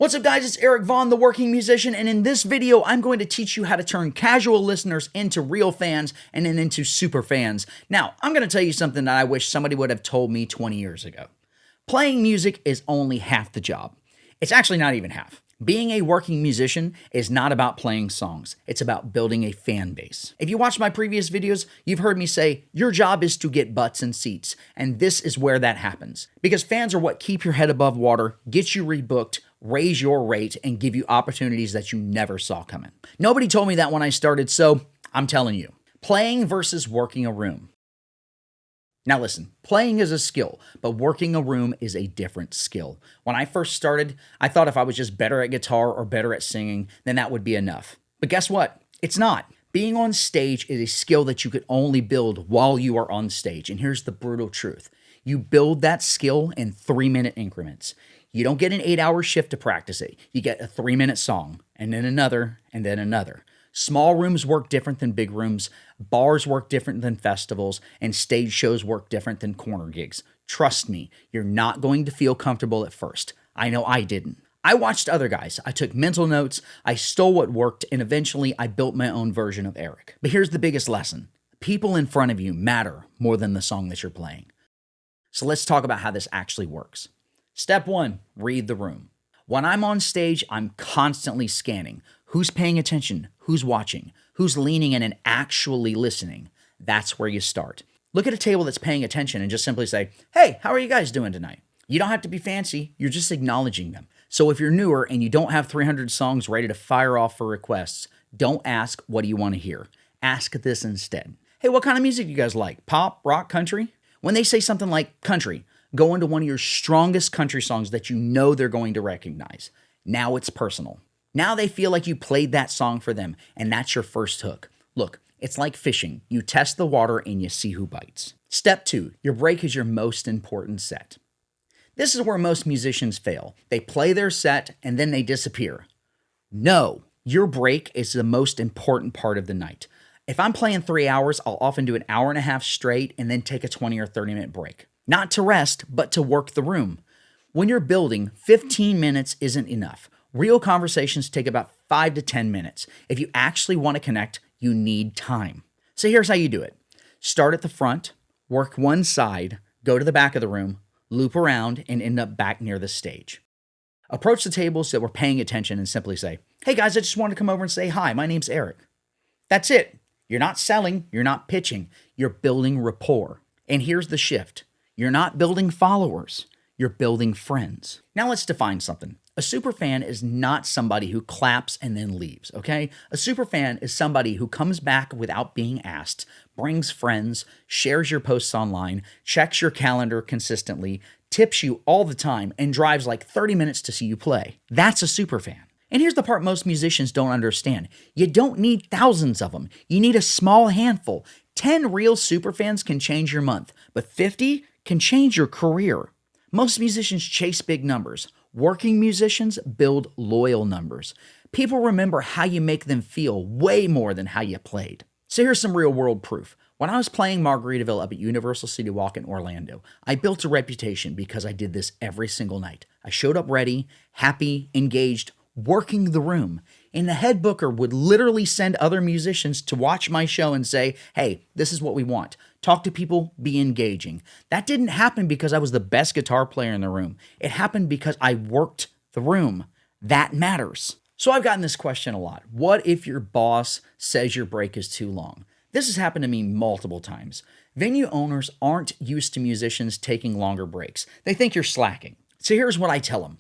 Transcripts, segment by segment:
What's up guys, it's Eric Vaughn, the Working Musician, and in this video, I'm going to teach you how to turn casual listeners into real fans and then into super fans. Now, I'm going to tell you something that I wish somebody would have told me 20 years ago. Playing music is only half the job. It's actually not even half. Being a working musician is not about playing songs. It's about building a fan base. If you watch my previous videos, you've heard me say, your job is to get butts and seats, and this is where that happens. Because fans are what keep your head above water, get you rebooked, raise your rate, and give you opportunities that you never saw coming. Nobody told me that when I started, so I'm telling you. Playing versus working a room. Now listen, playing is a skill, but working a room is a different skill. When I first started, I thought if I was just better at guitar or better at singing, then that would be enough. But guess what? It's not. Being on stage is a skill that you could only build while you are on stage. And here's the brutal truth. You build that skill in 3-minute increments. You don't get an 8-hour shift to practice it. You get a 3-minute song, and then another, and then another. Small rooms work different than big rooms, bars work different than festivals, and stage shows work different than corner gigs. Trust me, you're not going to feel comfortable at first. I know I didn't. I watched other guys, I took mental notes, I stole what worked, and eventually I built my own version of Eric. But here's the biggest lesson. People in front of you matter more than the song that you're playing. So let's talk about how this actually works. Step 1, read the room. When I'm on stage, I'm constantly scanning. Who's paying attention? Who's watching? Who's leaning in and actually listening? That's where you start. Look at a table that's paying attention and just simply say, hey, how are you guys doing tonight? You don't have to be fancy. You're just acknowledging them. So if you're newer and you don't have 300 songs ready to fire off for requests, don't ask, what do you want to hear? Ask this instead. Hey, what kind of music do you guys like? Pop, rock, country? When they say something like country, go into one of your strongest country songs that you know they're going to recognize. Now it's personal. Now they feel like you played that song for them, and that's your first hook. Look, it's like fishing. You test the water and you see who bites. Step 2, your break is your most important set. This is where most musicians fail. They play their set and then they disappear. No, your break is the most important part of the night. If I'm playing 3 hours, I'll often do an hour and a half straight and then take a 20 or 30-minute break. Not to rest, but to work the room. When you're building, 15 minutes isn't enough. Real conversations take about 5 to 10 minutes. If you actually want to connect, you need time. So here's how you do it. Start at the front, work one side, go to the back of the room, loop around, and end up back near the stage. Approach the tables that were paying attention and simply say, hey guys, I just wanted to come over and say hi, my name's Eric. That's it. You're not selling, you're not pitching, you're building rapport. And here's the shift. You're not building followers, you're building friends. Now let's define something. A superfan is not somebody who claps and then leaves, okay? A superfan is somebody who comes back without being asked, brings friends, shares your posts online, checks your calendar consistently, tips you all the time, and drives like 30 minutes to see you play. That's a superfan. And here's the part most musicians don't understand. You don't need thousands of them. You need a small handful. 10 real superfans can change your month, but 50 can change your career. Most musicians chase big numbers. Working musicians build loyal numbers. People remember how you make them feel way more than how you played. So here's some real world proof. When I was playing Margaritaville up at Universal City Walk in Orlando, I built a reputation because I did this every single night. I showed up ready, happy, engaged, working the room. And the head booker would literally send other musicians to watch my show and say, hey, this is what we want. Talk to people, be engaging. That didn't happen because I was the best guitar player in the room. It happened because I worked the room. That matters. So I've gotten this question a lot. What if your boss says your break is too long? This has happened to me multiple times. Venue owners aren't used to musicians taking longer breaks. They think you're slacking. So here's what I tell them.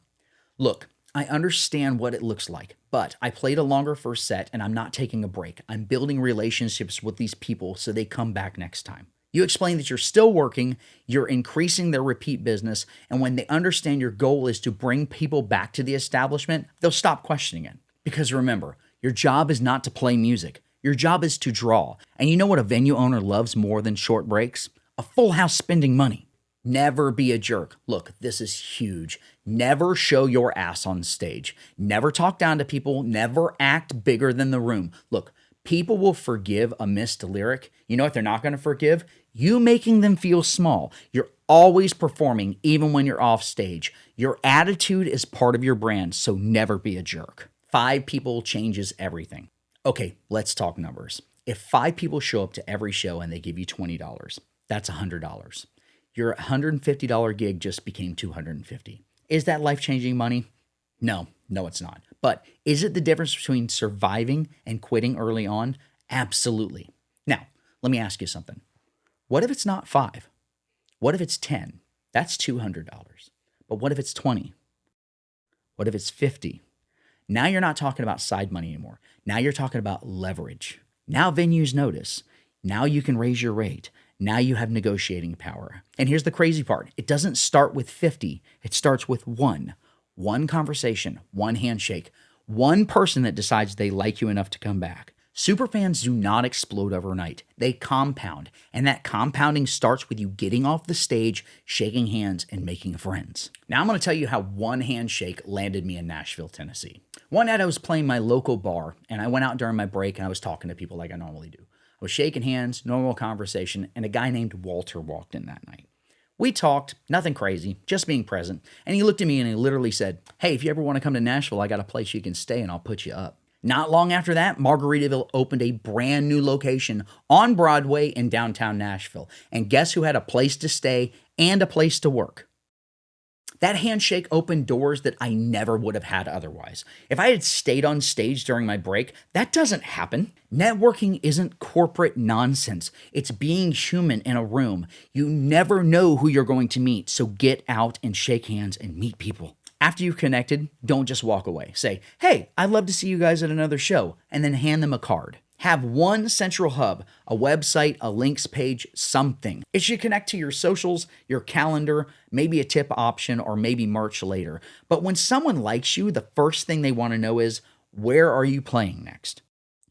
Look, I understand what it looks like, but I played a longer first set and I'm not taking a break. I'm building relationships with these people so they come back next time. You explain that you're still working, you're increasing their repeat business, and when they understand your goal is to bring people back to the establishment, they'll stop questioning it. Because remember, your job is not to play music. Your job is to draw. And you know what a venue owner loves more than short breaks? A full house spending money. Never be a jerk. Look, this is huge. Never show your ass on stage. Never talk down to people. Never act bigger than the room. Look, People will forgive a missed lyric. You know what they're not going to forgive? You making them feel small. You're always performing, even when you're off stage. Your attitude is part of your brand, so never be a jerk. 5 people changes everything. Okay, let's talk numbers. If 5 people show up to every show and they give you $20, that's $100. Your $150 gig just became $250. Is that life-changing money? No, it's not. But is it the difference between surviving and quitting early on? Absolutely. Now, let me ask you something. What if it's not 5? What if it's 10? That's $200. But what if it's 20? What if it's 50? Now you're not talking about side money anymore. Now you're talking about leverage. Now venues notice. Now you can raise your rate. Now you have negotiating power. And here's the crazy part. It doesn't start with 50. It starts with 1. One conversation, one handshake, one person that decides they like you enough to come back. Superfans do not explode overnight. They compound, and that compounding starts with you getting off the stage, shaking hands, and making friends. Now I'm going to tell you how one handshake landed me in Nashville, Tennessee. One night I was playing my local bar, and I went out during my break, and I was talking to people like I normally do. I was shaking hands, normal conversation, and a guy named Walter walked in that night. We talked, nothing crazy, just being present, and he looked at me and he literally said, "Hey, if you ever want to come to Nashville, I got a place you can stay and I'll put you up." Not long after that, Margaritaville opened a brand new location on Broadway in downtown Nashville. And guess who had a place to stay and a place to work? That handshake opened doors that I never would have had otherwise. If I had stayed on stage during my break, that doesn't happen. Networking isn't corporate nonsense. It's being human in a room. You never know who you're going to meet, so get out and shake hands and meet people. After you've connected, don't just walk away. Say, "Hey, I'd love to see you guys at another show," and then hand them a card. Have one central hub, a website, a links page, something. It should connect to your socials, your calendar, maybe a tip option, or maybe merch later. But when someone likes you, the first thing they want to know is, where are you playing next?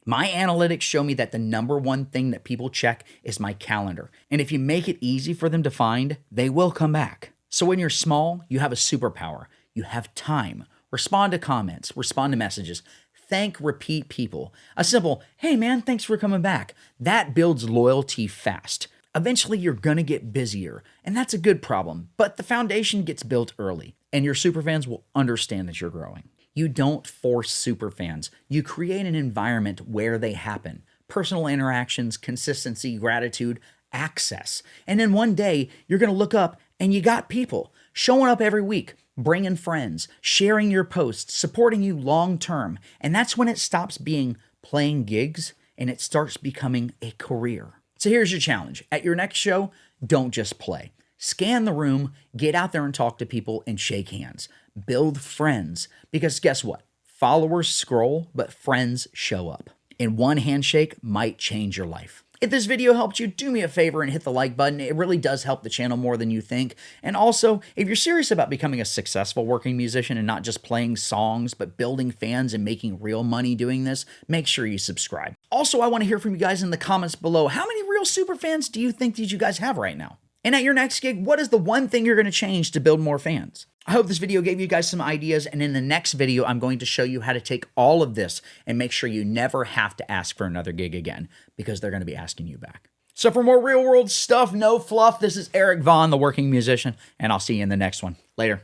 My analytics show me that the number one thing that people check is my calendar. And if you make it easy for them to find, they will come back. So when you're small, you have a superpower. You have time. Respond to comments, respond to messages. Thank repeat people. A simple, "Hey man, thanks for coming back." That builds loyalty fast. Eventually you're gonna get busier, and that's a good problem, but the foundation gets built early, and your superfans will understand that you're growing. You don't force superfans. You create an environment where they happen. Personal interactions, consistency, gratitude, access. And then one day you're gonna look up and you got people showing up every week, bringing friends, sharing your posts, supporting you long term. And that's when it stops being playing gigs and it starts becoming a career. So here's your challenge. At your next show, don't just play. Scan the room, get out there and talk to people and shake hands. Build friends. Because guess what? Followers scroll, but friends show up. And one handshake might change your life. If this video helped you, do me a favor and hit the like button. It really does help the channel more than you think. And also, if you're serious about becoming a successful working musician and not just playing songs, but building fans and making real money doing this, make sure you subscribe. Also, I want to hear from you guys in the comments below. How many real super fans do you think that you guys have right now? And at your next gig, what is the one thing you're going to change to build more fans? I hope this video gave you guys some ideas, and in the next video, I'm going to show you how to take all of this and make sure you never have to ask for another gig again, because they're going to be asking you back. So for more real world stuff, no fluff, this is Eric Vaughn, the working musician, and I'll see you in the next one. Later.